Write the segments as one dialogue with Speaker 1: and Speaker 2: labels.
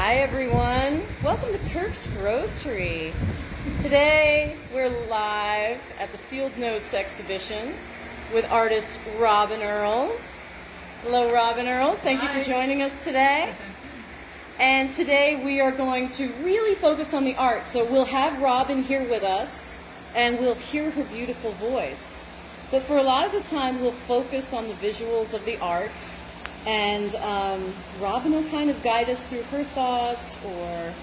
Speaker 1: Hi everyone, welcome to Kirk's Grocery. Today we're live at the Field Notes exhibition with artist Robin Earles. Hello Robin Earles, thank you for joining us today. And today we are going to really focus on the art. So we'll have Robin here with us and we'll hear her beautiful voice. But for a lot of the time we'll focus on the visuals of the art. And Robin will kind of guide us through her thoughts or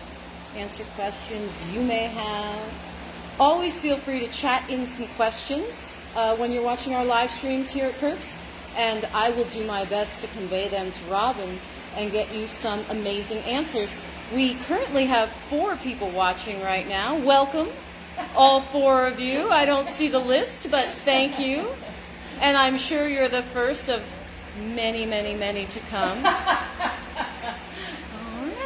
Speaker 1: answer questions you may have. Always feel free to chat in some questions when you're watching our live streams here at Kirk's, and I will do my best to convey them to Robin and get you some amazing answers. We currently have 4 people watching right now. Welcome, all 4 of you. I don't see the list, but thank you. And I'm sure you're the first of many, many, many to come. All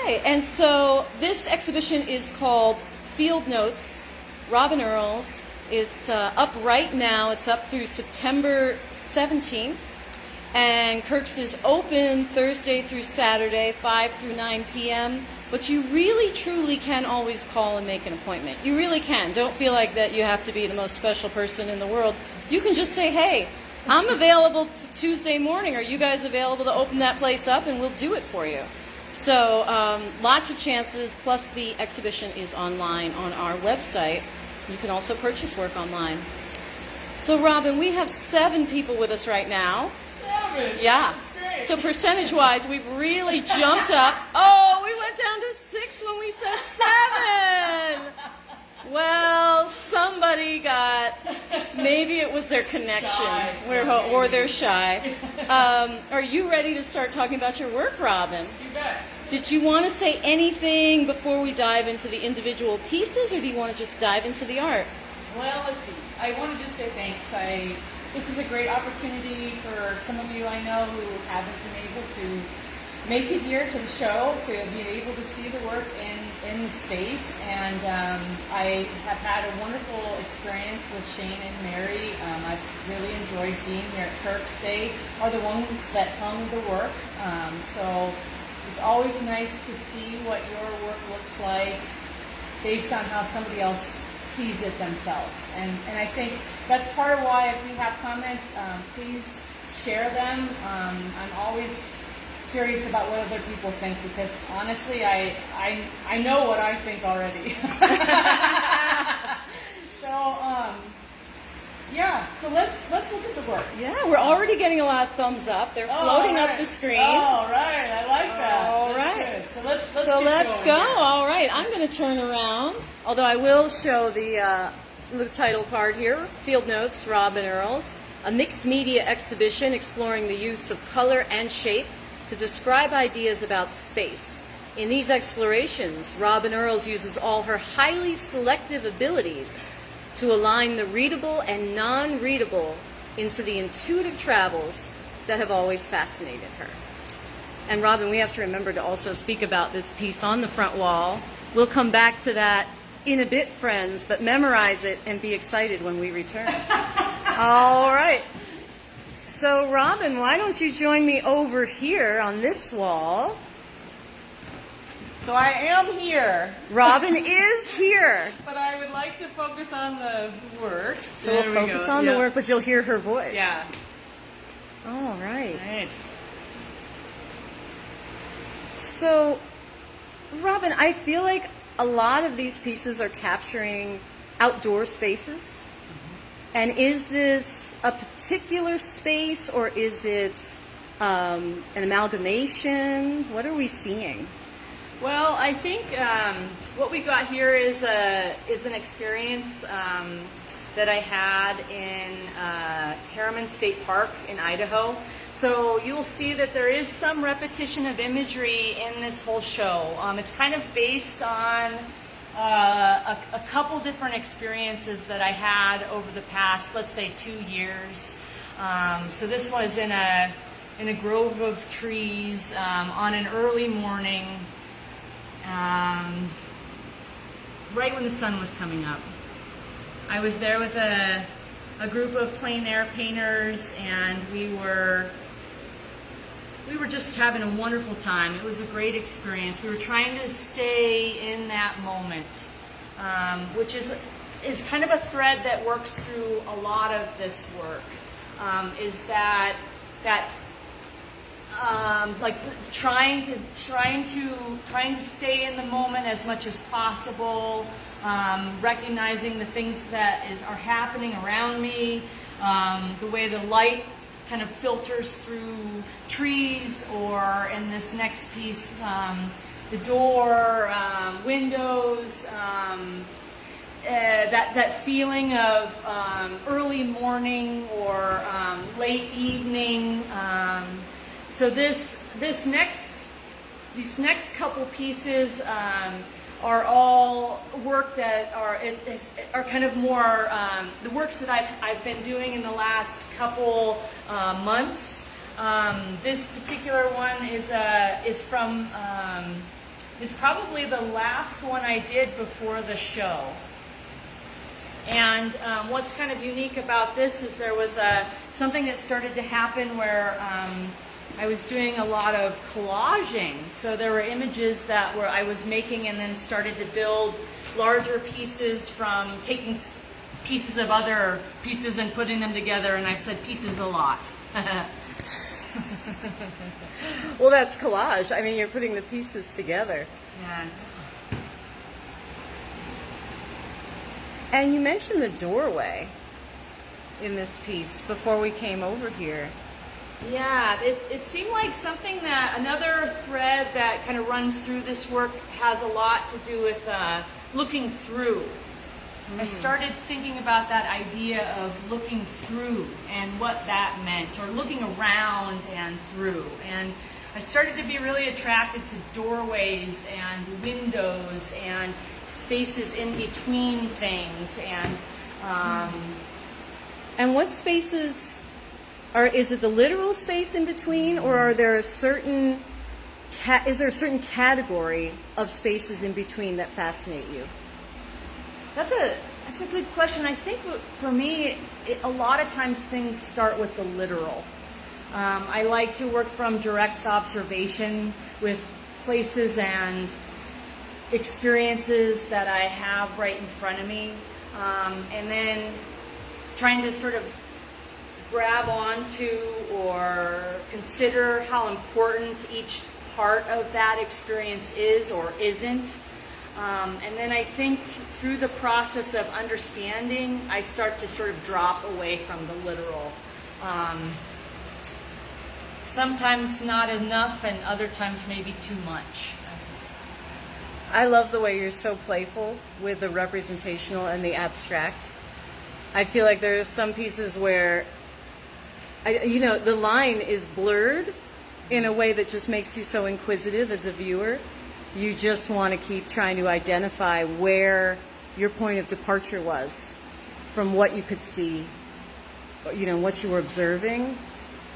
Speaker 1: right, and so this exhibition is called Field Notes, Robin Earles. It's up right now. It's up through September 17th, and Kirk's is open Thursday through Saturday, 5 through 9 p.m., but you really, truly can always call and make an appointment. You really can. Don't feel like that you have to be the most special person in the world. You can just say, hey, I'm available Tuesday morning. Are you guys available to open that place up? And we'll do it for you. So lots of chances, plus the exhibition is online on our website. You can also purchase work online. So Robin, we have 7 people with us right now.
Speaker 2: 7?
Speaker 1: Yeah.
Speaker 2: That's great.
Speaker 1: So percentage-wise, we've really jumped up. Oh, we went down to 6 when we said 7. Well, somebody got, maybe it was their connection, or they're shy. Are you ready to start talking about your work, Robin?
Speaker 2: You bet.
Speaker 1: Did you want to say anything before we dive into the individual pieces, or do you want to just dive into the art?
Speaker 2: Well, let's see. I wanted to say thanks. This is a great opportunity for some of you I know who haven't been able to make it here to the show, so you'll be able to see the work in the space. And I have had a wonderful experience with Shane and Mary. I've really enjoyed being here at Kirk's. They are the ones that hung the work. So it's always nice to see what your work looks like based on how somebody else sees it themselves. And I think that's part of why, if you have comments, please share them. I'm always curious about what other people think, because honestly, I know what I think already. So let's look at the work.
Speaker 1: Yeah, we're already getting a lot of thumbs up. They're floating up the screen.
Speaker 2: All right, I like that.
Speaker 1: All
Speaker 2: That's
Speaker 1: right.
Speaker 2: good.
Speaker 1: So let's go.
Speaker 2: Here.
Speaker 1: All right, I'm going to turn around. Although I will show the title card here, Field Notes, Robin Earles, a mixed media exhibition exploring the use of color and shape to describe ideas about space. In these explorations, Robin Earles uses all her highly selective abilities to align the readable and non-readable into the intuitive travels that have always fascinated her. And Robin, we have to remember to also speak about this piece on the front wall. We'll come back to that in a bit, friends, but memorize it and be excited when we return. All right. So Robin, why don't you join me over here on this wall?
Speaker 2: So I am here.
Speaker 1: Robin is here.
Speaker 2: But I would like to focus on the work.
Speaker 1: So we'll focus on the work, but you'll hear her voice.
Speaker 2: Yeah.
Speaker 1: All right.
Speaker 2: All right.
Speaker 1: So, Robin, I feel like a lot of these pieces are capturing outdoor spaces. And is this a particular space, or is it an amalgamation? What are we seeing?
Speaker 2: Well, I think what we got here is an experience that I had in Harriman State Park in Idaho. So you'll see that there is some repetition of imagery in this whole show. It's kind of based on a couple different experiences that I had over the past, let's say, 2 years. So this was in a grove of trees on an early morning, right when the sun was coming up. I was there with a group of plein air painters, and we were we were just having a wonderful time. It was a great experience. We were trying to stay in that moment, which is kind of a thread that works through a lot of this work. Is that like trying to stay in the moment as much as possible, recognizing the things that are happening around me, the way the light kind of filters through trees, or in this next piece, the door, windows, that feeling of early morning or late evening. So these next couple pieces are all work that are kind of more the works that I've been doing in the last couple months. This particular one is from it's probably the last one I did before the show. And what's kind of unique about this is there was something that started to happen where I was doing a lot of collaging. So there were images that I was making and then started to build larger pieces from taking pieces of other pieces and putting them together. And I've said pieces a lot.
Speaker 1: Well, that's collage. I mean, you're putting the pieces together.
Speaker 2: Yeah.
Speaker 1: And you mentioned the doorway in this piece before we came over here.
Speaker 2: Yeah, it seemed like something that another thread that kind of runs through this work has a lot to do with looking through. I started thinking about that idea of looking through and what that meant, or looking around and through. And I started to be really attracted to doorways and windows and spaces in between things.
Speaker 1: And what spaces is it the literal space in between, or are there is there a certain category of spaces in between that fascinate you?
Speaker 2: That's a good question. I think for me, a lot of times things start with the literal. I like to work from direct observation with places and experiences that I have right in front of me, and then trying to sort of grab onto or consider how important each part of that experience is or isn't. And then I think through the process of understanding, I start to sort of drop away from the literal. Sometimes not enough, and other times maybe too much.
Speaker 1: I love the way you're so playful with the representational and the abstract. I feel like there are some pieces where, the line is blurred in a way that just makes you so inquisitive as a viewer. You just want to keep trying to identify where your point of departure was from what you could see, what you were observing,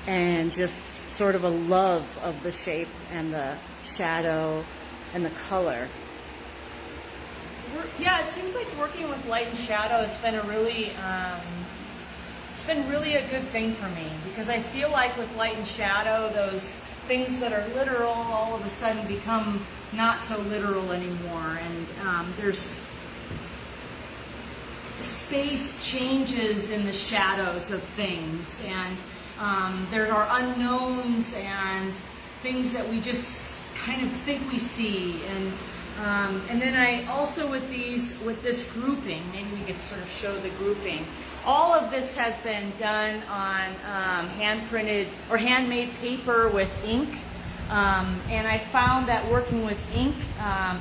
Speaker 1: and just sort of a love of the shape and the shadow and the color.
Speaker 2: Yeah, it seems like working with light and shadow has been it's been really a good thing for me, because I feel like with light and shadow, those things that are literal all of a sudden become not so literal anymore, and there's space changes in the shadows of things, and there are unknowns and things that we just kind of think we see, and then I also with this grouping, maybe we could sort of show the grouping. All of this has been done on hand-printed or handmade paper with ink, and I found that working with ink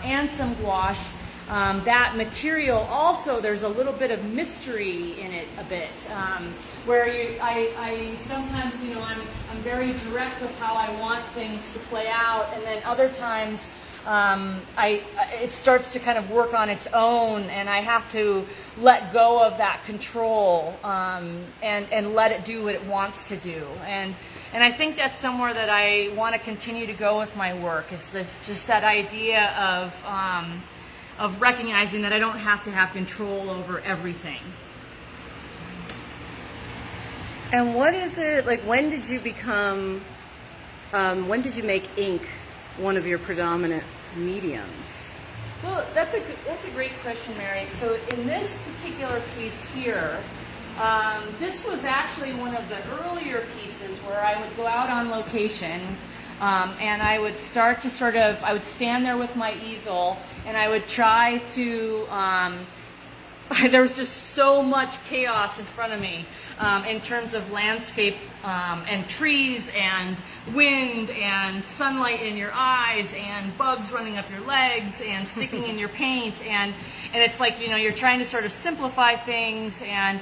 Speaker 2: and some gouache, that material also, there's a little bit of mystery in it a bit, where I sometimes, I'm very direct with how I want things to play out, and then other times it starts to kind of work on its own, and I have to let go of that control and let it do what it wants to do. And I think that's somewhere that I want to continue to go with my work, is just that idea of recognizing that I don't have to have control over everything.
Speaker 1: And what is it, like, when did you become when did you make ink one of your predominant mediums?
Speaker 2: Well, that's a great question, Mary. So in this particular piece here, this was actually one of the earlier pieces where I would go out on location, and I would start to I would stand there with my easel, and I would try to, there was just so much chaos in front of me in terms of landscape and trees and wind and sunlight in your eyes and bugs running up your legs and sticking in your paint, and it's like, you know, you're trying to sort of simplify things, and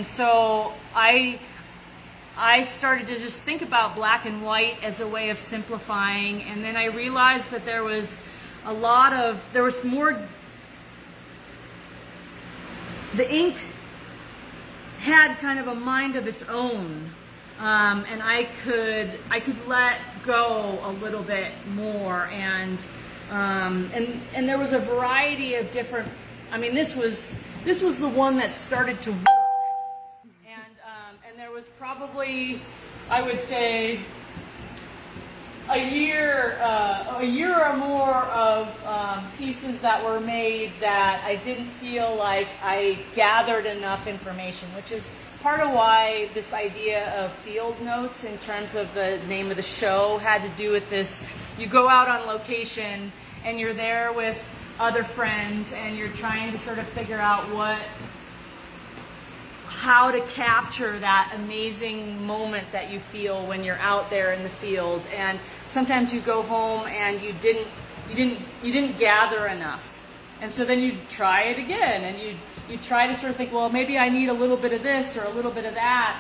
Speaker 2: so I started to just think about black and white as a way of simplifying, and then I realized that there was more. The ink had kind of a mind of its own, and I could let go a little bit more, and there was a variety of different. I mean, this was the one that started to work, and there was probably, I would say, a year or more of pieces that were made that I didn't feel like I gathered enough information, which is part of why this idea of field notes in terms of the name of the show had to do with this. You go out on location and you're there with other friends and you're trying to sort of figure out how to capture that amazing moment that you feel when you're out there in the field. And sometimes you go home and you didn't gather enough, and so then you try it again, and you try to sort of think, well, maybe I need a little bit of this or a little bit of that,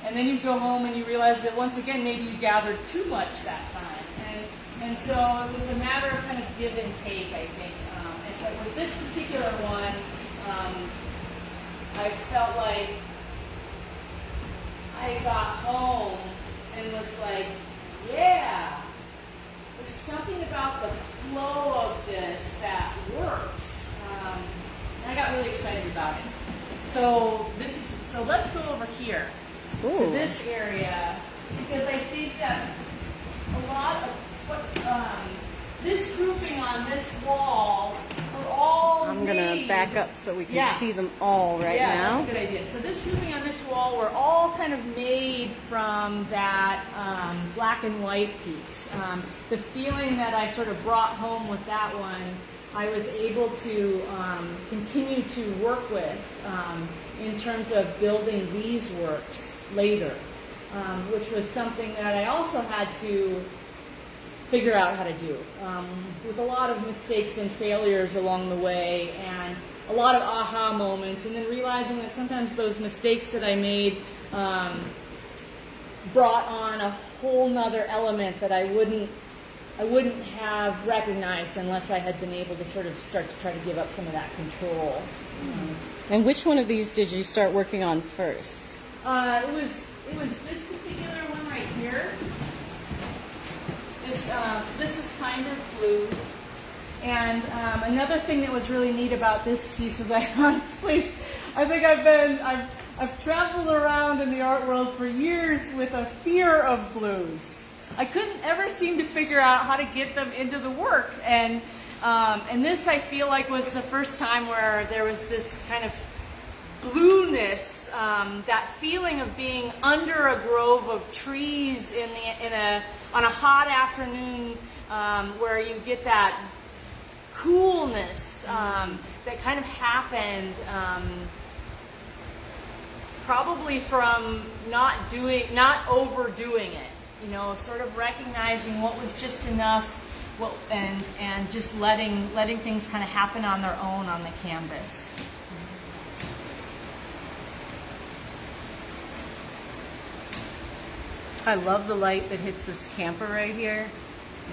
Speaker 2: and then you go home and you realize that once again maybe you gathered too much that time, and so it was a matter of kind of give and take, I think. And with this particular one, I felt like I got home and was like, yeah, there's something about the flow of this that works. And I got really excited about it. So let's go over here to this area, because I think that a lot of what this grouping on this wall are all
Speaker 1: I'm going to back up so we can see them all now.
Speaker 2: Yeah, that's a good idea. So this grouping on this wall were all kind of made from that black and white piece. The feeling that I sort of brought home with that one, I was able to continue to work with in terms of building these works later, which was something that I also had to figure out how to do, with a lot of mistakes and failures along the way, and a lot of aha moments, and then realizing that sometimes those mistakes that I made brought on a whole nother element that I wouldn't have recognized unless I had been able to sort of start to try to give up some of that control.
Speaker 1: And which one of these did you start working on first?
Speaker 2: It was this particular one right here. So this is kind of blue. And another thing that was really neat about this piece was I think I've traveled around in the art world for years with a fear of blues. I couldn't ever seem to figure out how to get them into the work. And this, I feel like, was the first time where there was this kind of blueness, that feeling of being under a grove of trees on a hot afternoon, where you get that coolness that kind of happened, probably from not overdoing it. You know, sort of recognizing what was just enough, and just letting things kind of happen on their own on the canvas.
Speaker 1: I love the light that hits this camper right here.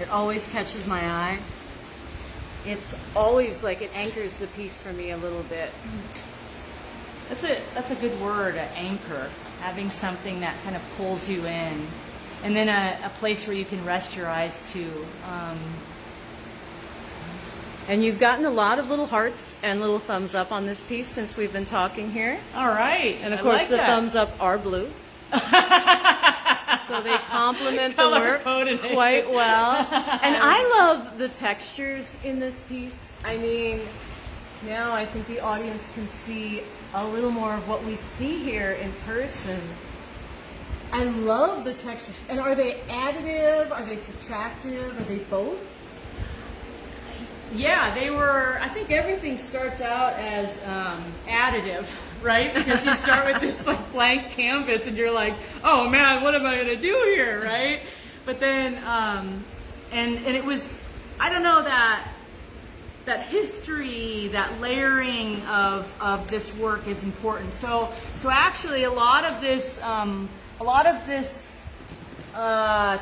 Speaker 1: It always catches my eye. It's always like it anchors the piece for me a little bit.
Speaker 2: That's a good word, an anchor. Having something that kind of pulls you in. And then a place where you can rest your eyes too.
Speaker 1: And you've gotten a lot of little hearts and little thumbs up on this piece since we've been talking here.
Speaker 2: All right.
Speaker 1: And of course the thumbs up are blue. so they complement the
Speaker 2: Color
Speaker 1: work
Speaker 2: coordinated.
Speaker 1: quite well. And I love the textures in this piece. I mean, now I think the audience can see a little more of what we see here in person. I love the textures. And are they additive? Are they subtractive? Are they both?
Speaker 2: Yeah, they were, I think everything starts out as additive, right? Because you start with this like blank canvas and you're like, oh man, what am I going to do here, right? But then, and it was, I don't know, that history, that layering of this work is important. So actually a lot of this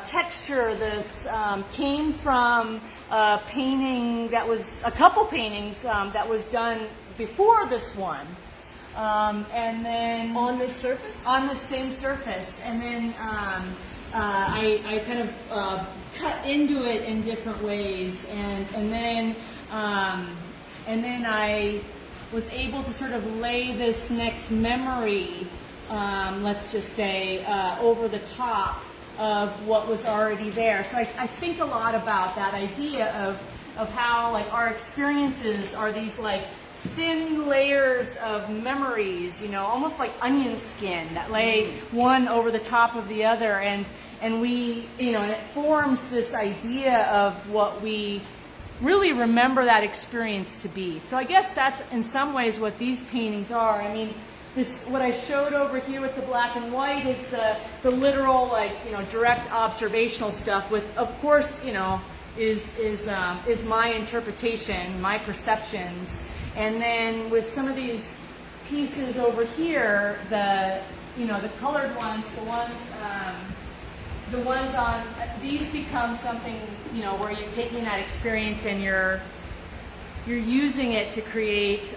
Speaker 2: texture, this came from a painting that was, a couple paintings that was done before this one. And then
Speaker 1: On this surface?
Speaker 2: on the same surface, and then I kind of cut into it in different ways, and then I was able to sort of lay this next memory, let's just say, over the top of what was already there. So I think a lot about that idea of how like our experiences are these like thin layers of memories, you know, almost like onion skin that lay one over the top of the other, and we, you know, and it forms this idea of what we really remember that experience to be. So I guess that's in some ways what these paintings are. I mean, this, what I showed over here with the black and white is the literal, like, you know, direct observational stuff with, of course, you know, is my interpretation, my perceptions. And then with some of these pieces over here, the, you know, the colored ones, the ones on, these become something, you know, where you're taking that experience and you're using it to create,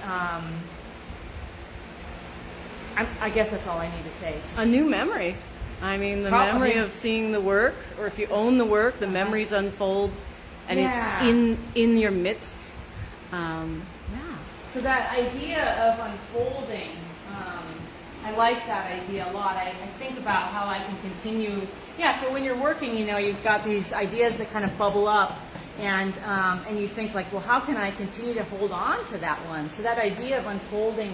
Speaker 2: I guess that's all I need to say.
Speaker 1: A new memory. I mean, the memory of seeing the work, or if you own the work, the memories unfold, and it's in your midst. Yeah.
Speaker 2: So that idea of unfolding, I like that idea a lot. I think about how I can continue. Yeah, so when you're working, you know, you've got these ideas that kind of bubble up, and you think like, well, how can I continue to hold on to that one? So that idea of unfolding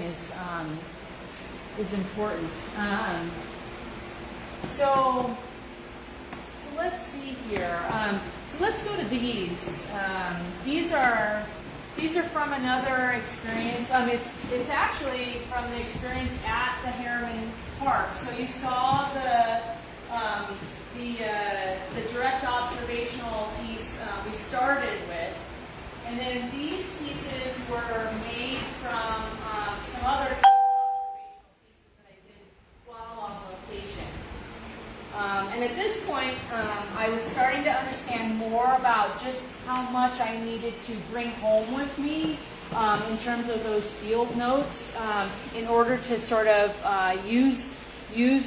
Speaker 2: is important. So let's see here. So let's go to these. These are from another experience. It's actually from the experience at the Harriman Park. So you saw the direct observational piece we started with, and then these pieces were made from some other observational pieces that I did while on location. And at this point, I was starting to understand more about just how much I needed to bring home with me in terms of those field notes in order to sort of use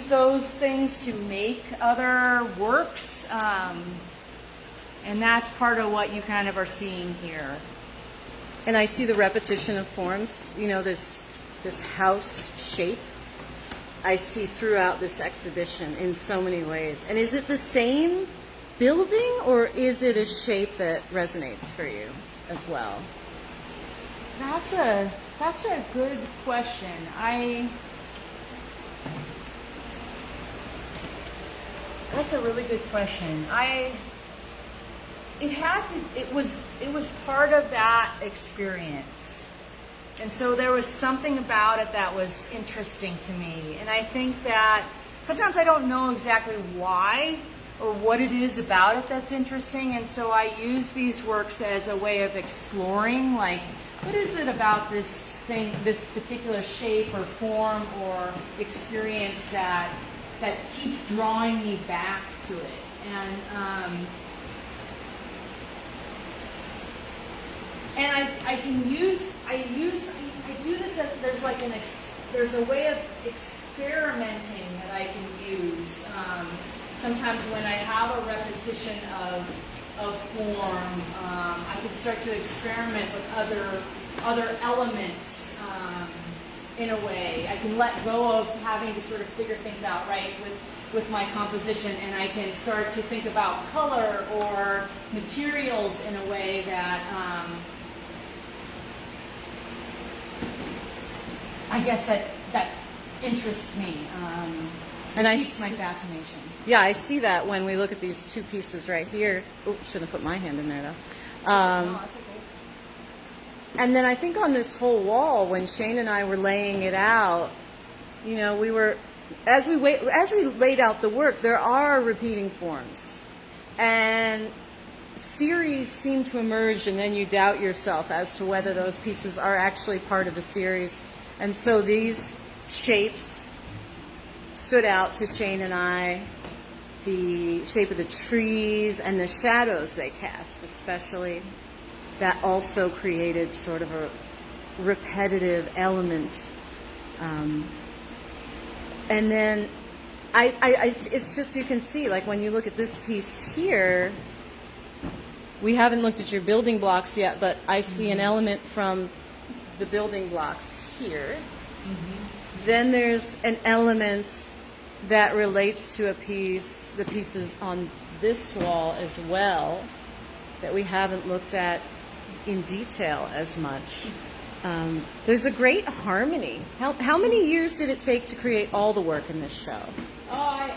Speaker 2: those things to make other works. And that's part of what you kind of are seeing here.
Speaker 1: And I see the repetition of forms, you know, this house shape I see throughout this exhibition in so many ways. And is it the same building, or is it a shape that resonates for you as well?
Speaker 2: That's a good question. That's a really good question. It was part of that experience. And so there was something about it that was interesting to me. And I think that sometimes I don't know exactly why or what it is about it that's interesting. And so I use these works as a way of exploring, like, what is it about this thing, this particular shape or form or experience that keeps drawing me back to it. And I do this as there's a way of experimenting that I can use. Sometimes when I have a repetition of form, I can start to experiment with other elements in a way. I can let go of having to sort of figure things out, right? with my composition, and I can start to think about color or materials in a way that I guess that interests me
Speaker 1: and
Speaker 2: keeps my fascination.
Speaker 1: Yeah, I see that when we look at these two pieces right here. Oh, shouldn't have put my hand in there though.
Speaker 2: No, that's okay.
Speaker 1: And then I think on this whole wall, when Shane and I were laying it out, you know, we were as we laid out the work, there are repeating forms, and series seem to emerge, and then you doubt yourself as to whether those pieces are actually part of the series. And so these shapes stood out to Shane and I. The shape of the trees and the shadows they cast, especially, that also created sort of a repetitive element. And then it's just, you can see, like when you look at this piece here, we haven't looked at your building blocks yet, but I see an element from the building blocks here. Mm-hmm. Then there's an element that relates to the pieces on this wall as well, that we haven't looked at in detail as much. There's a great harmony. How many years did it take to create all the work in this show?
Speaker 2: I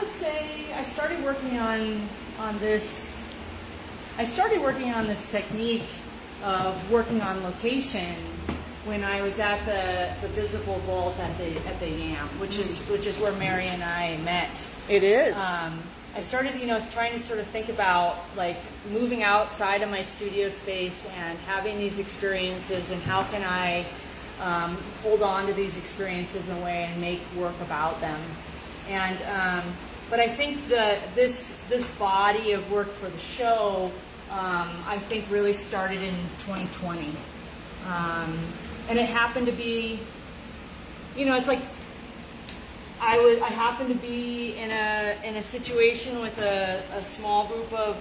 Speaker 2: would say I started working on this. I started working on this technique of working on location when I was at the visible vault at the YAM, which is where Mary and I met.
Speaker 1: It is.
Speaker 2: I started, trying to sort of think about like moving outside of my studio space and having these experiences, and how can I hold on to these experiences in a way and make work about them. And but I think this body of work for the show, I think really started in 2020, and it happened to be, it's like I happened to be in a situation with a small group of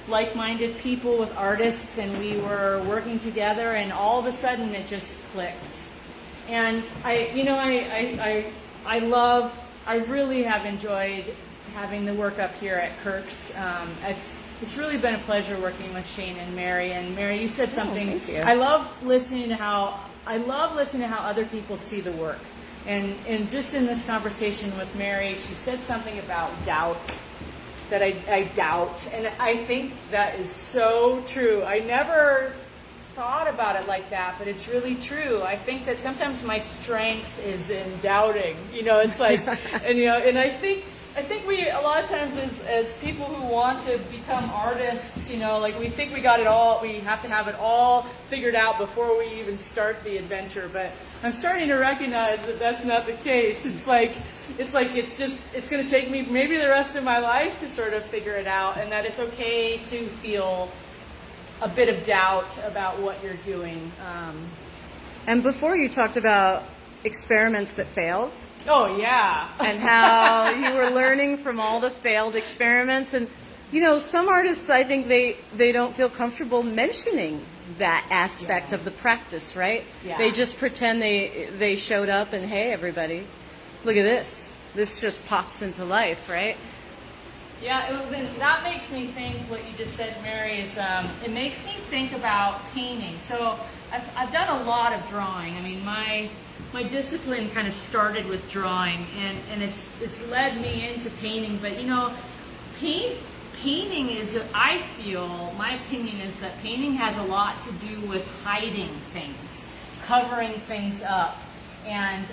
Speaker 2: like-minded people, with artists, and we were working together, and all of a sudden it just clicked. And I really have enjoyed having the work up here at Kirk's. It's really been a pleasure working with Shane and Mary. And Mary, you said something.
Speaker 1: Thank you.
Speaker 2: I love listening to how other people see the work. And just in this conversation with Mary, she said something about doubt, that I doubt. And I think that is so true. I never thought about it like that, but it's really true. I think that sometimes my strength is in doubting. It's like, and I think we, a lot of times as people who want to become artists, like we think we got it all, we have to have it all figured out before we even start the adventure. But I'm starting to recognize that that's not the case. It's going to take me maybe the rest of my life to sort of figure it out, and that it's okay to feel a bit of doubt about what you're doing.
Speaker 1: And before, you talked about experiments that failed.
Speaker 2: Oh, yeah.
Speaker 1: And how you were learning from all the failed experiments. And, some artists, I think they don't feel comfortable mentioning that aspect of the practice, right?
Speaker 2: Yeah.
Speaker 1: They just pretend they showed up and, hey, everybody, look at this. This just pops into life, right?
Speaker 2: Yeah, that makes me think what you just said, Mary, is it makes me think about painting. So I've done a lot of drawing. I mean, my discipline kind of started with drawing, and it's led me into painting. But painting is, I feel, my opinion is that painting has a lot to do with hiding things, covering things up. And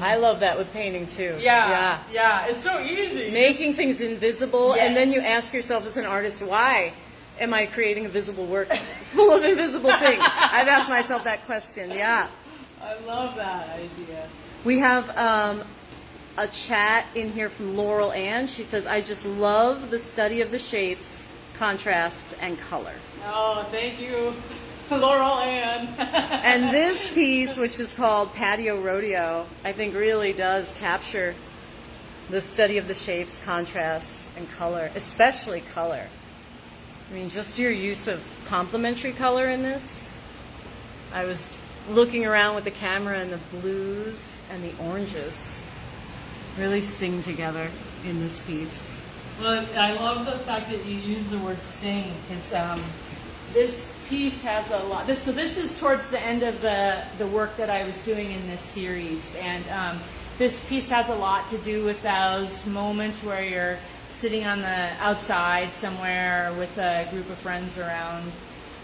Speaker 1: I love that with painting too.
Speaker 2: Yeah, it's so easy.
Speaker 1: Making things invisible,
Speaker 2: Yes.
Speaker 1: and then you ask yourself as an artist, why am I creating a visible work full of invisible things? I've asked myself that question, yeah.
Speaker 2: I love that idea.
Speaker 1: We have a chat in here from Laurel Ann. She says, I just love the study of the shapes, contrasts, and color.
Speaker 2: Oh, thank you, Laurel Ann.
Speaker 1: And this piece, which is called Patio Rodeo, I think really does capture the study of the shapes, contrasts, and color, especially color. I mean, just your use of complementary color in this. I was looking around with the camera and the blues and the oranges. really sing together in this piece.
Speaker 2: Well, I love the fact that you use the word sing, because this piece has a lot. So this is towards the end of the work that I was doing in this series, and this piece has a lot to do with those moments where you're sitting on the outside somewhere with a group of friends around,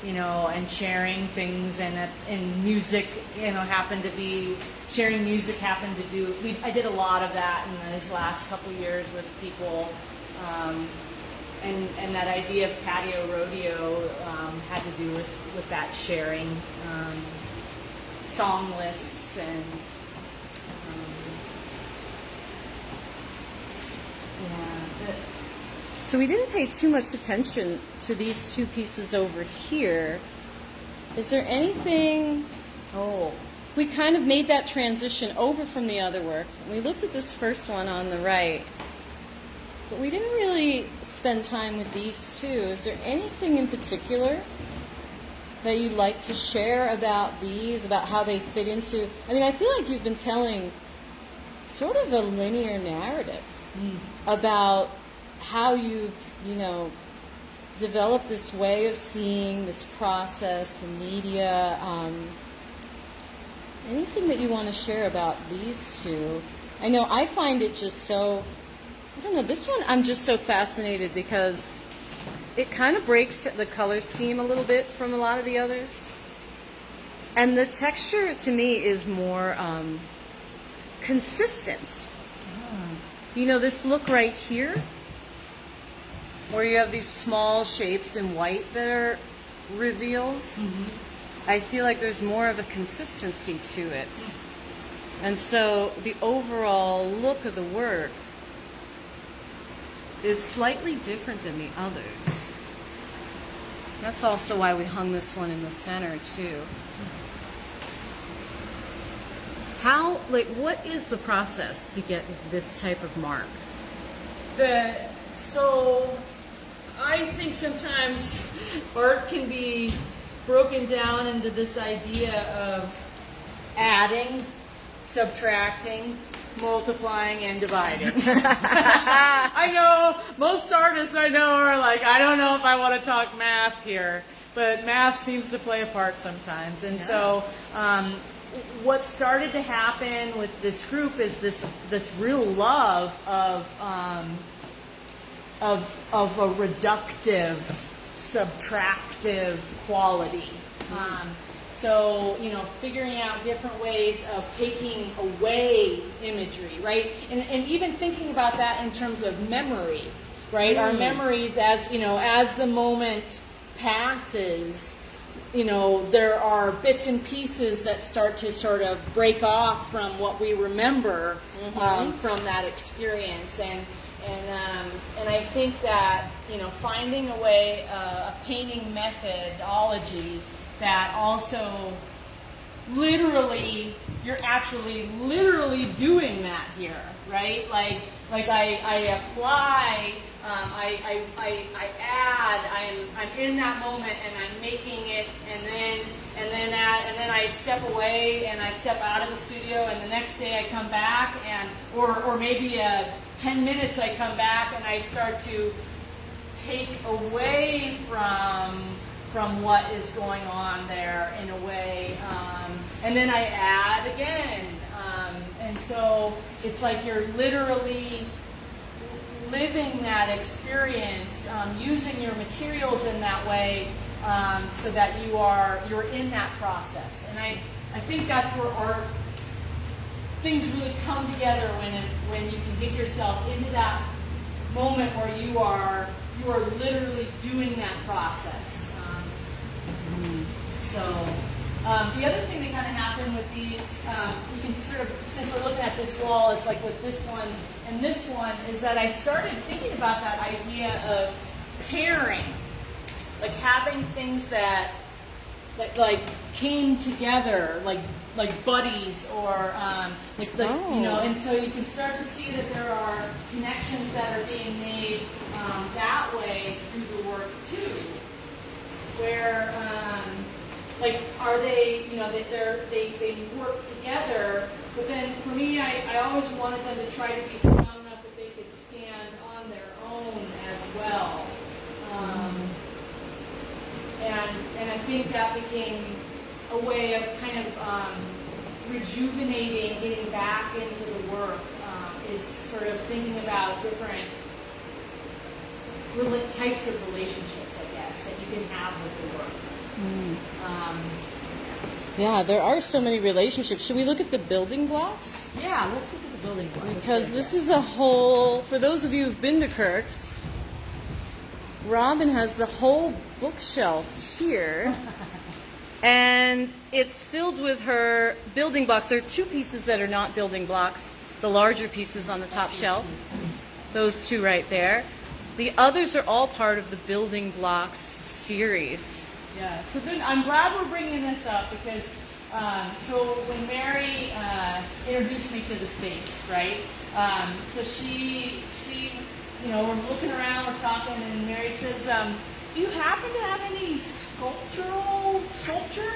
Speaker 2: and sharing things, and music, happened to be sharing music. Happened to do. I did a lot of that in these last couple years with people. And that idea of patio rodeo had to do with that sharing, song lists and
Speaker 1: So we didn't pay too much attention to these two pieces over here. Is there anything? Oh, we kind of made that transition over from the other work. We looked at this first one on the right, but we didn't really spend time with these two. Is there anything in particular that you'd like to share about these, about how they fit into? I mean, I feel like you've been telling sort of a linear narrative about how you've, developed this way of seeing, this process, the media. Anything that you want to share about these two? I know I find it just so, I don't know, this one I'm just so fascinated because it kind of breaks the color scheme a little bit from a lot of the others. And the texture to me is more consistent. This look right here, where you have these small shapes in white that are revealed, I feel like there's more of a consistency to it. And so the overall look of the work is slightly different than the others. That's also why we hung this one in the center too. What is the process to get this type of mark?
Speaker 2: So I think sometimes art can be broken down into this idea of adding, subtracting, multiplying, and dividing. I know most artists I know are like, I don't know if I want to talk math here, but math seems to play a part sometimes. And so what started to happen with this group is this real love of a reductive, subtractive quality. So, figuring out different ways of taking away imagery, right? And even thinking about that in terms of memory, right? Our memories, as the moment passes, there are bits and pieces that start to sort of break off from what we remember from that experience. And I think that, finding a way, a painting methodology that also you're actually literally doing that here, right? Like I apply, I add, I'm in that moment and I'm making it, and then I step away and I step out of the studio, and the next day I come back, or maybe 10 minutes I come back and I start to take away from what is going on there in a way, and then I add again, and so it's like you're literally living that experience, using your materials in that way, so that you're in that process. And I think that's where things really come together when you can get yourself into that moment where you are literally doing that process. So the other thing that kind of happened with these, you can sort of, since we're looking at this wall, it's like with this one and this one, is that I started thinking about that idea of pairing, like having things that like came together, like buddies, or and so you can start to see that there are connections that are being made that way through the work too, where are they, you know, that they work together. But then for me, I always wanted them to try to be strong enough that they could stand on their own as well. And I think that became a way of kind of rejuvenating, getting back into the work, is sort of thinking about different types of relationships, I guess, that you can have with the work.
Speaker 1: Yeah, there are so many relationships. Should we look at the building blocks?
Speaker 2: Yeah, let's look at the building blocks.
Speaker 1: Because this is a whole, for those of you who've been to Kirk's, Robin has the whole bookshelf here, and it's filled with her building blocks. There are two pieces that are not building blocks, the larger pieces on the top shelf, those two right there. The others are all part of the building blocks series.
Speaker 2: Yeah, so then I'm glad we're bringing this up because, so when Mary introduced me to the space, right? So she, you know, we're looking around, we're talking, and Mary says, do you happen to have any sculpture?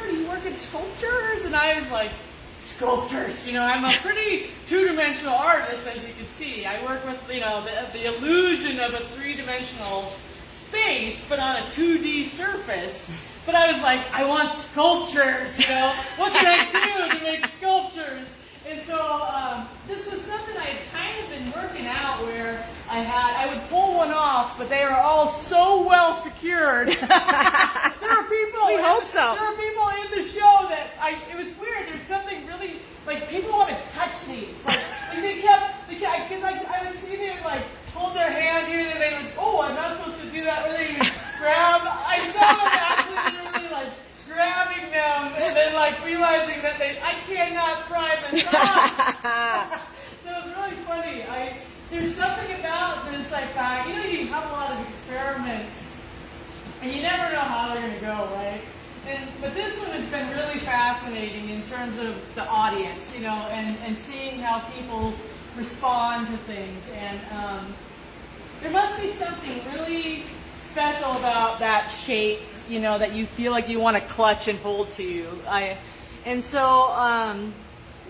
Speaker 2: Do you work in sculptures? And I was like, sculptures, you know, I'm a pretty two-dimensional artist, as you can see. I work with, you know, the illusion of a three-dimensional space, but on a 2D surface. But I was like, I want sculptures, you know? What can I do to make sculptures? And so this was something I had kind of been working out where I would pull one off, but they are all so well secured. There are people.
Speaker 1: We hope so.
Speaker 2: There are people in the show that it was weird. There's something really, like, people haven't touched these. Like they kept, because I would see them like hold their hand here, and they would, oh, I'm not supposed to do that, or they would grab. I saw them actually literally like grabbing them and then like realizing that I cannot pry this off. So it was really funny. There's something about this I found. You know, you have a lot of experiments and you never know how they're going to go, right? But this one has been really fascinating in terms of the audience, you know, and seeing how people respond to things. And there must be something really special about that shape, you know, that you feel like you want to clutch and hold to you.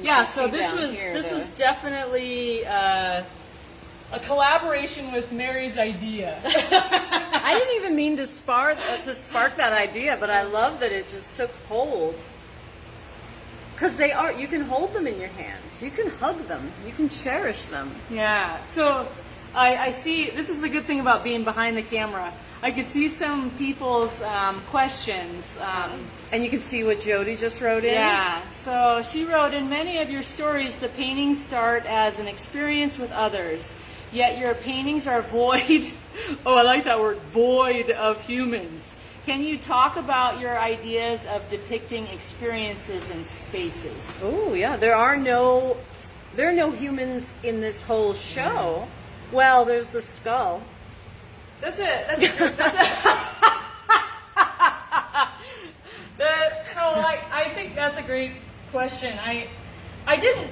Speaker 2: Yeah, so this was definitely a collaboration with Mary's idea.
Speaker 1: I didn't even mean to spark that idea, but I love that it just took hold. Because you can hold them in your hands. You can hug them. You can cherish them.
Speaker 2: Yeah. So I see, this is the good thing about being behind the camera. I could see some people's questions.
Speaker 1: And you can see what Jody just wrote in.
Speaker 2: Yeah. So she wrote, in many of your stories, the paintings start as an experience with others, yet your paintings are void, oh, I like that word, void of humans. Can you talk about your ideas of depicting experiences in spaces?
Speaker 1: Oh, yeah. There are no humans in this whole show. Well, there's a skull.
Speaker 2: That's it. That's it. That's it. So I think that's a great question. I didn't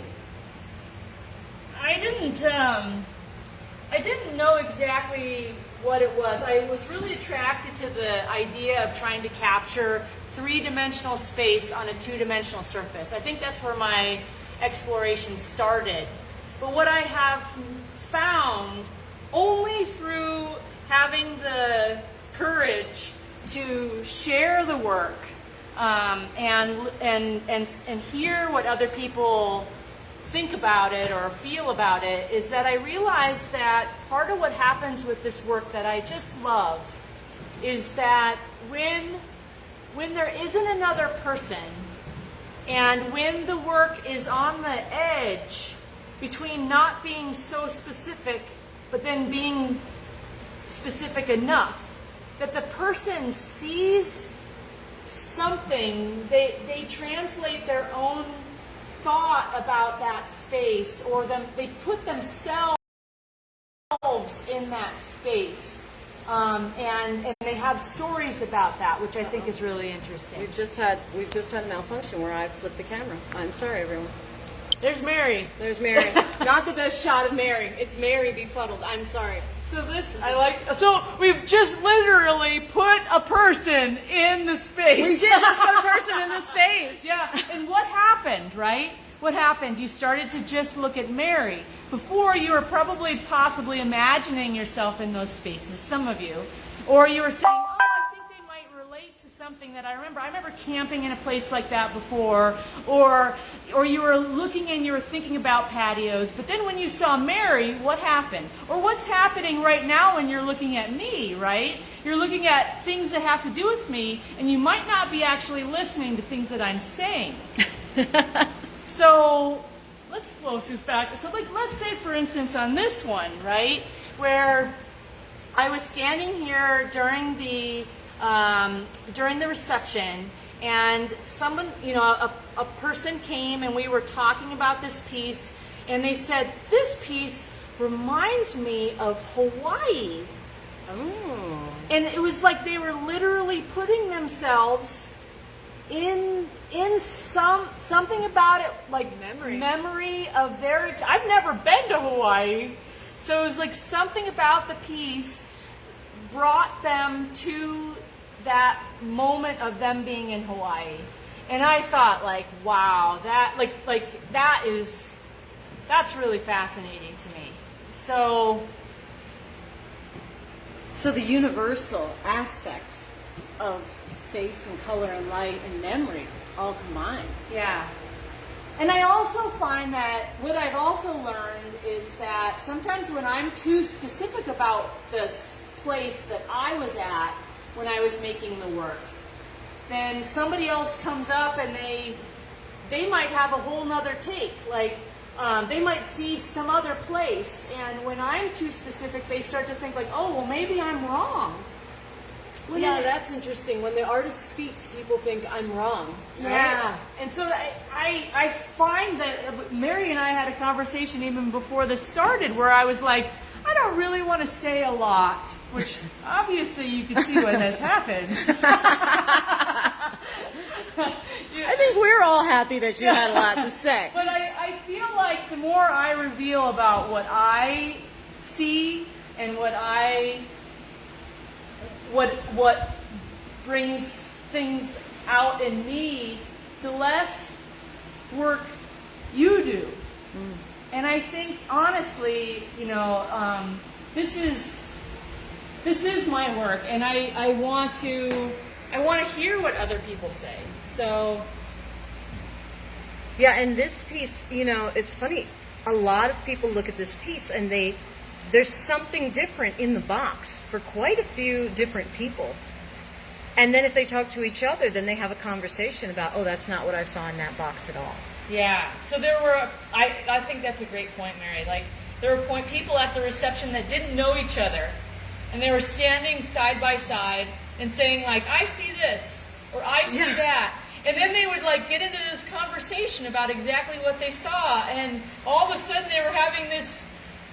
Speaker 2: know exactly what it was. I was really attracted to the idea of trying to capture three-dimensional space on a two-dimensional surface. I think that's where my exploration started. But what I have found only through having the courage to share the work and hear what other people think about it or feel about it is that I realized that part of what happens with this work that I just love is that when there isn't another person and when the work is on the edge between not being so specific but then being specific enough that the person sees something, they translate their own thought about that space, or they put themselves in that space, and they have stories about that, which I think is really interesting.
Speaker 1: We've just had a malfunction where I flipped the camera. I'm sorry, everyone.
Speaker 2: There's Mary.
Speaker 1: There's Mary. Not the best shot of Mary. It's Mary befuddled. I'm sorry.
Speaker 2: So so we've just literally put a person in the space.
Speaker 1: We did just put a person in the space.
Speaker 2: Yeah, and what happened, right? What happened? You started to just look at Mary. Before, you were probably possibly imagining yourself in those spaces, some of you. Or you were saying, oh, I think they might relate to something that I remember. I remember camping in a place like that before. Or you were looking and you were thinking about patios. But then when you saw Mary, what happened? Or what's happening right now when you're looking at me, right? You're looking at things that have to do with me, and you might not be actually listening to things that I'm saying. So let's flow this back. So let's say, for instance, on this one, right, where I was standing here during the reception, and someone, a person came and we were talking about this piece, and they said, this piece reminds me of Hawaii.
Speaker 1: Oh.
Speaker 2: And it was like they were literally putting themselves in something about it, like memory of their. I've never been to Hawaii, so it was like something about the piece brought them to that moment of them being in Hawaii. And I thought, like, wow, that that's really fascinating to me. So
Speaker 1: the universal aspect of space and color and light and memory all combined.
Speaker 2: yeah. And I also find that what I've also learned is that sometimes when I'm too specific about this place that I was at when I was making the work, then somebody else comes up and they might have a whole nother take. Like, they might see some other place, and when I'm too specific, they start to think like, oh, well, maybe I'm wrong.
Speaker 1: Yeah, that's interesting. When the artist speaks, people think I'm wrong. Right?
Speaker 2: Yeah. And so I find that Mary and I had a conversation even before this started where I was like, I don't really want to say a lot, which obviously you can see what has happened.
Speaker 1: I think we're all happy that you had a lot to say.
Speaker 2: But I feel like the more I reveal about what I see and what brings things out in me, the less work you do. Mm. And I think, honestly, this is my work, and I want to hear what other people say. So,
Speaker 1: yeah, and this piece, it's funny. A lot of people look at this piece, and there's something different in the box for quite a few different people. And then if they talk to each other, then they have a conversation about, oh, that's not what I saw in that box at all.
Speaker 2: Yeah. So there were, I think that's a great point, Mary. Like, there were people at the reception that didn't know each other, and they were standing side by side and saying, like, I see this, or I see that. And then they would, like, get into this conversation about exactly what they saw, and all of a sudden they were having this,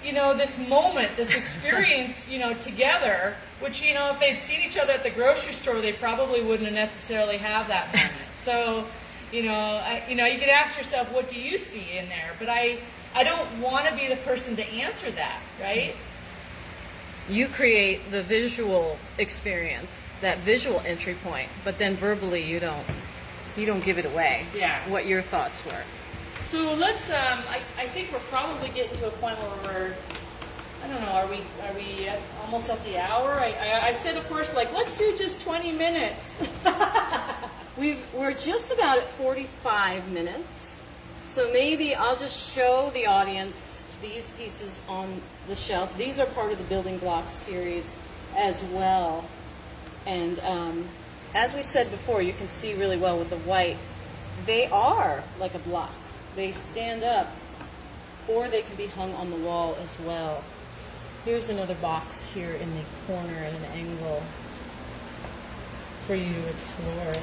Speaker 2: this moment, this experience, together, which, if they'd seen each other at the grocery store, they probably wouldn't necessarily have that moment. So, you could ask yourself, what do you see in there? But I don't want to be the person to answer that, right?
Speaker 1: You create the visual experience, that visual entry point, but then verbally you don't give it away.
Speaker 2: Yeah.
Speaker 1: What your thoughts were.
Speaker 2: So let's. I think we're probably getting to a point where we're. I don't know. Are we almost at the hour? I said, of course, like, let's do just 20 minutes.
Speaker 1: We're just about at 45 minutes, so maybe I'll just show the audience these pieces on the shelf. These are part of the Building Blocks series as well. And as we said before, you can see really well with the white, they are like a block. They stand up, or they can be hung on the wall as well. Here's another box here in the corner at an angle for you to explore.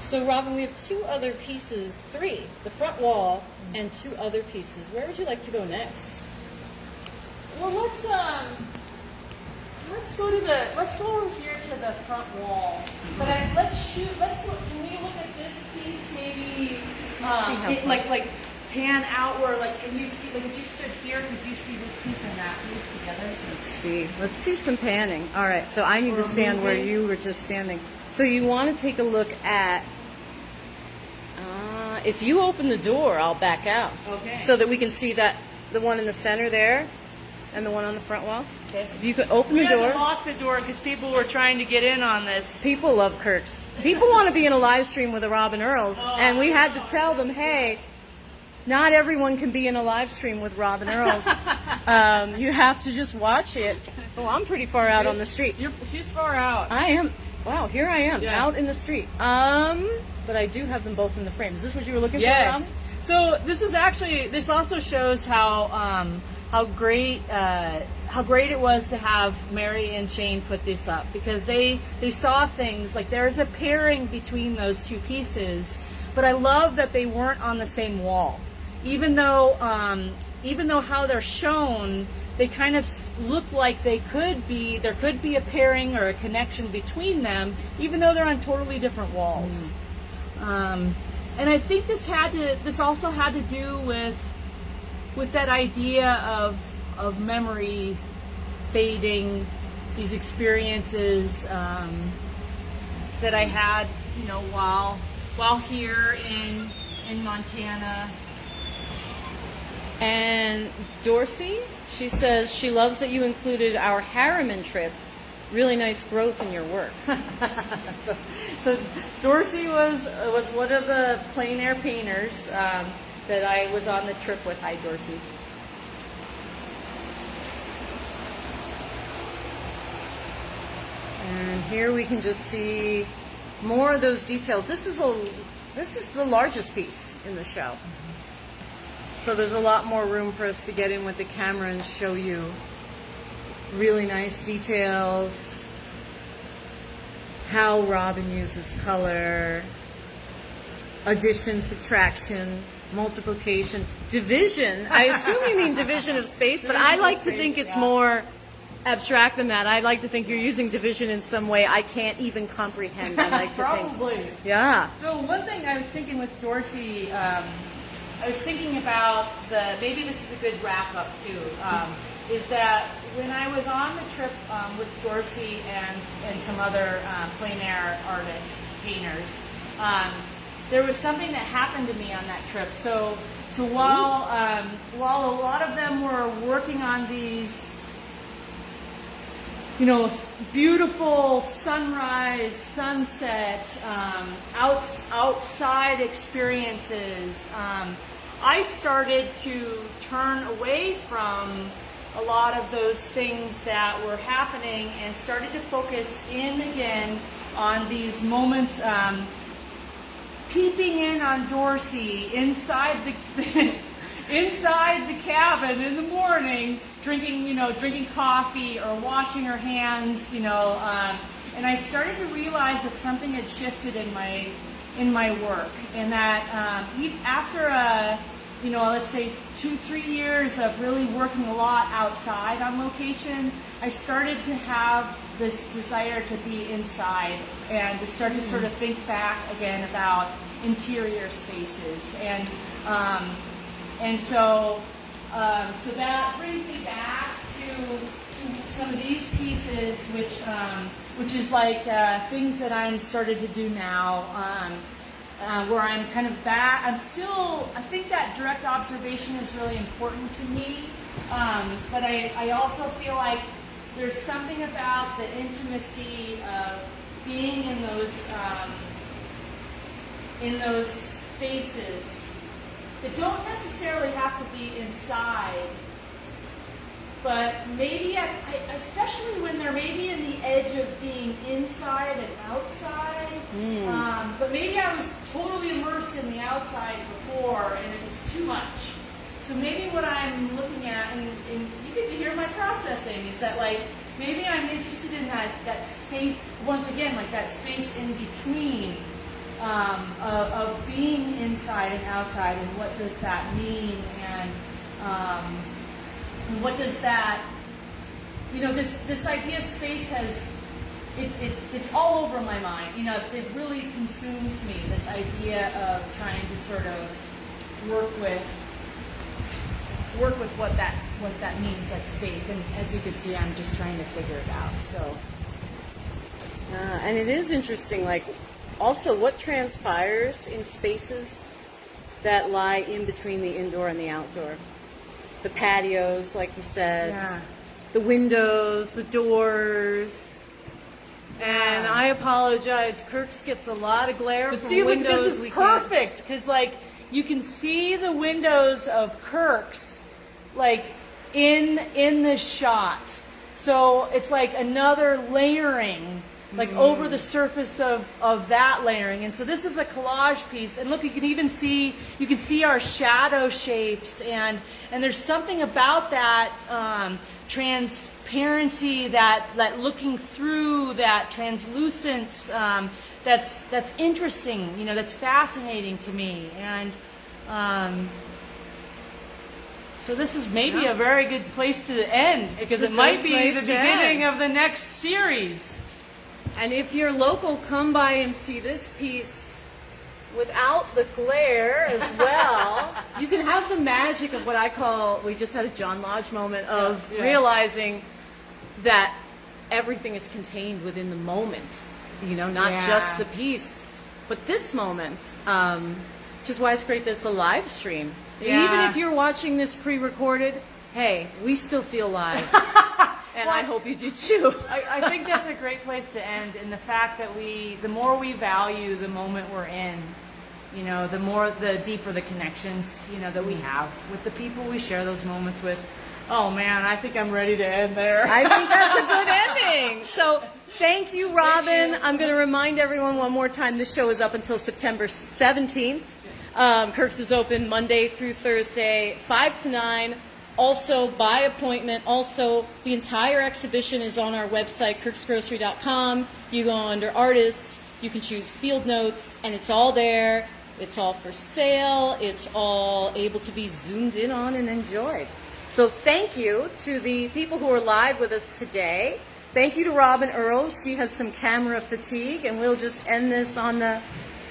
Speaker 1: So, Robin, we have two other pieces, three, the front wall and two other pieces. Where would you like to go next?
Speaker 2: Well, let's go over here to the front wall. But can we look at this piece maybe? pan outward, like can you see, like if you stood here, could you see this piece and that piece together?
Speaker 1: Let's see. Let's do some panning. All right, so I need to stand where you were just standing. So you want to take a look at, if you open the door, I'll back out.
Speaker 2: Okay.
Speaker 1: So that we can see that, the one in the center there and the one on the front wall.
Speaker 2: Okay.
Speaker 1: If you could open
Speaker 2: We
Speaker 1: the
Speaker 2: had
Speaker 1: door.
Speaker 2: to lock the door because people were trying to get in on this.
Speaker 1: People love Kirks. People want to be in a live stream with a Robin Earles, and we had to tell them, hey, not everyone can be in a live stream with Robin Earles. You have to just watch it. Oh, I'm pretty far out on the street.
Speaker 2: She's far out.
Speaker 1: I am. Wow, here I am,
Speaker 2: Yeah.
Speaker 1: out in the street. But I do have them both in the frame. Is this what you were looking for,
Speaker 2: Yes.
Speaker 1: Robin?
Speaker 2: So this also shows how great it was to have Mary and Shane put this up, because they saw things like there's a pairing between those two pieces, but I love that they weren't on the same wall. Even though how they're shown, they kind of look like there could be a pairing or a connection between them, even though they're on totally different walls. And I think this also had to do with that idea of memory fading, these experiences that I had, while here in Montana.
Speaker 1: And Dorsey, she says she loves that you included our Harriman trip. Really nice growth in your work.
Speaker 2: So Dorsey was one of the plein air painters that I was on the trip with. Hi, Dorsey.
Speaker 1: And here we can just see more of those details. This is the largest piece in the show. So there's a lot more room for us to get in with the camera and show you really nice details, how Robin uses color, addition, subtraction, multiplication, division. I assume you mean division of space, but I like to think it's more abstract than that. I like to think you're using division in some way I can't even comprehend. I like to
Speaker 2: Probably.
Speaker 1: think. Yeah.
Speaker 2: So one thing I was thinking with Dorsey, I was thinking about maybe this is a good wrap up too, is that when I was on the trip with Dorsey and some other plein air artists, painters, there was something that happened to me on that trip. So while a lot of them were working on these, beautiful sunrise, sunset, outside experiences, I started to turn away from a lot of those things that were happening and started to focus in again on these moments, peeping in on Dorsey inside the inside the cabin in the morning, drinking coffee or washing her hands, and I started to realize that something had shifted in my work, and that after let's say 2-3 years of really working a lot outside on location, I started to have this desire to be inside and to start to sort of think back again about interior spaces, and so that brings me back to some of these pieces, which is like things that I'm started to do now, where I'm kind of back. I think that direct observation is really important to me, but I also feel like there's something about the intimacy of being in those spaces that don't necessarily have to be inside, but maybe, especially when they're maybe in the edge of being inside and outside, but maybe I was totally immersed in the outside before and it was too much. So maybe what I'm looking at, and you get to hear my processing, is that maybe I'm interested in that space, once again, that space in between, of being inside and outside, and what does that mean, and what does that, this idea of space has, it's all over my mind. It really consumes me, this idea of trying to sort of work with work with what that means, that space. And as you can see, I'm just trying to figure it out. So.
Speaker 1: And it is interesting, like, also what transpires in spaces that lie in between the indoor and the outdoor. The patios, like you said,
Speaker 2: Yeah.
Speaker 1: the windows, the doors. And I apologize, Kirk's gets a lot of glare
Speaker 2: But
Speaker 1: from
Speaker 2: see, look,
Speaker 1: windows.
Speaker 2: this is perfect because, like, you can see the windows of Kirk's, like, in this shot. So it's like another layering, like over the surface of that layering. And so this is a collage piece. And look, you can see our shadow shapes, and there's something about that transparency, that looking through, that translucence, that's interesting, you know, that's fascinating to me. And so this is maybe a very good place to end, because it might be the beginning of the next series.
Speaker 1: And if you're local, come by and see this piece without the glare as well. You can have the magic of what I call, we just had a John Lodge moment of realizing that everything is contained within the moment, you know, not just the piece, but this moment, which is why it's great that it's a live stream.
Speaker 2: Yeah.
Speaker 1: Even if you're watching this pre-recorded, hey, we still feel live. And I hope you do too.
Speaker 2: I think that's a great place to end, in the fact that the more we value the moment we're in, you know, the deeper the connections, you know, that we have with the people we share those moments with. Oh man, I think I'm ready to end there.
Speaker 1: I think that's a good ending. So thank you, Robin.
Speaker 2: Thank you.
Speaker 1: I'm going to remind everyone one more time, this show is up until September 17th. Kirk's is open Monday through Thursday, 5 to 9. Also by appointment. Also, the entire exhibition is on our website, kirksgrocery.com. You go under artists, you can choose field notes, and it's all there. It's all for sale. It's all able to be zoomed in on and enjoyed. So thank you to the people who are live with us today. Thank you to Robin Earles. She has some camera fatigue, and we'll just end this on the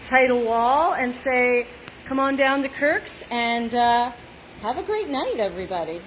Speaker 1: title wall and say, come on down to Kirk's, and have a great night, everybody.